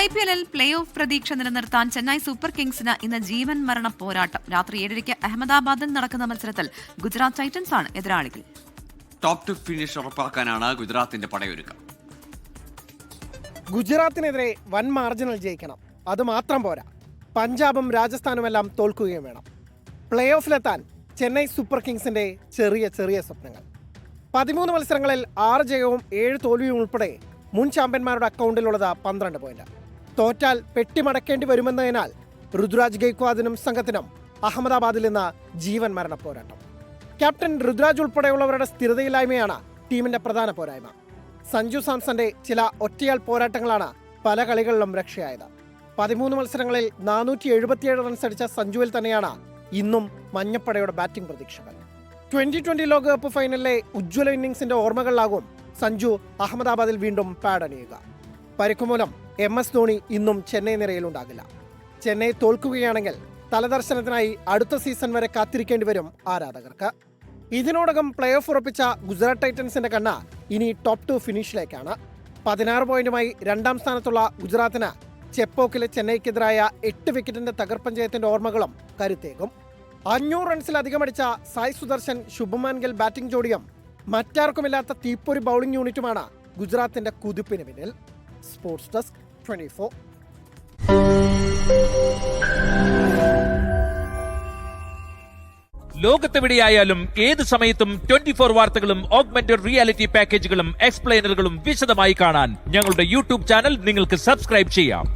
IPL play off പ്രതീക്ഷ നിലനിർത്താൻ Chennai super കിങ്സിന് ഇന്ന് ജീവൻ മരണ പോരാട്ടം. രാത്രി 7:30 അഹമ്മദാബാദിൽ നടക്കുന്ന മത്സരത്തിൽ ഗുജറാത്ത് ടൈറ്റൻസ് ആണ് എതിരാളികൾ. ടോപ്പ് ടു ഫിനിഷ് ഉറപ്പാക്കാനാണ് ഗുജറാത്തിന്റെ പടയൊരുക്കം. ഗുജറാത്തിനെതിരെ വൻ മാർജിനൽ ജയിക്കണം. അതുമാത്രം പോരാ, പഞ്ചാബും രാജസ്ഥാനുമെല്ലാം തോൽക്കുകയും വേണം. പ്ലേ ഓഫിലെത്താൻ ചെന്നൈ സൂപ്പർ കിങ്സിന്റെ ചെറിയ ചെറിയ സ്വപ്നങ്ങൾ. 13 മത്സരങ്ങളിൽ 6 ജയവും 7 തോൽവിയും ഉൾപ്പെടെ മുൻ ചാമ്പ്യന്മാരുടെ അക്കൗണ്ടിലുള്ളത് 12 പോയിന്റ്. തോറ്റാൽ പെട്ടിമടക്കേണ്ടി വരുമെന്നതിനാൽ ഋതുരാജ് ഗെയ്ക്വാദിനും സംഘത്തിനും അഹമ്മദാബാദിൽ നിന്ന് ജീവൻ മരണ പോരാട്ടം. ക്യാപ്റ്റൻ ഋതുരാജ് ഉൾപ്പെടെയുള്ളവരുടെ സ്ഥിരതയില്ലായ്മയാണ് ടീമിന്റെ പ്രധാന പോരായ്മ. സഞ്ജു സാംസന്റെ ചില ഒറ്റയാൾ പോരാട്ടങ്ങളാണ് പല കളികളിലും രക്ഷയായത്. 13 മത്സരങ്ങളിൽ 477 റൺസ് അടിച്ച സഞ്ജുവിൽ തന്നെയാണ് ഇന്നും മഞ്ഞപ്പടയുടെ ബാറ്റിംഗ് പ്രതീക്ഷകൾ. 2020 ലോകകപ്പ് ഫൈനലിലെ ഉജ്ജ്വല ഇന്നിംഗ്സിന്റെ ഓർമ്മകളിലാകും സഞ്ജു അഹമ്മദാബാദിൽ വീണ്ടും പാഡ് അണിയുക. പരിക്കുമൂലം MS ധോണി ഇന്നും ചെന്നൈ നിരയിലുണ്ടാകില്ല. ചെന്നൈ തോൽക്കുകയാണെങ്കിൽ തലദർശനത്തിനായി അടുത്ത സീസൺ വരെ കാത്തിരിക്കേണ്ടി വരും ആരാധകർക്ക്. ഇതിനോടകം പ്ലേ ഓഫ് ഉറപ്പിച്ച ഗുജറാത്ത് ടൈറ്റൻസിന്റെ കണ്ണ് ഇനി ടോപ്പ് 2 ഫിനിഷിലേക്കാണ്. 16 പോയിന്റുമായി 2ാം സ്ഥാനത്തുള്ള ഗുജറാത്തിന് ചെപ്പോക്കിലെ ചെന്നൈക്കെതിരായ 8 വിക്കറ്റിന്റെ തകർപ്പൻ ജയത്തിന്റെ ഓർമ്മകളും കരുത്തേകും. 500 റൺസിലധികം അടിച്ച സായ് സുദർശൻ, ശുഭമാൻ ഗിൽ ബാറ്റിംഗ് ജോഡിയും മറ്റാർക്കുമില്ലാത്ത തീപ്പൊരി ബൗളിംഗ് യൂണിറ്റുമാണ് ഗുജറാത്തിന്റെ കുതിപ്പിന് പിന്നിൽ. Sports desk 24. ലോകത്തെവിടെയായാലും ഏത് സമയത്തും 24 വാർത്തകളും ഓഗ്മെന്റഡ് റിയാലിറ്റി പാക്കേജുകളും എക്സ്പ്ലെയിനറുകളും വിശദമായി കാണാൻ ഞങ്ങളുടെ യൂട്യൂബ് ചാനൽ നിങ്ങൾക്ക് സബ്സ്ക്രൈബ് ചെയ്യാം.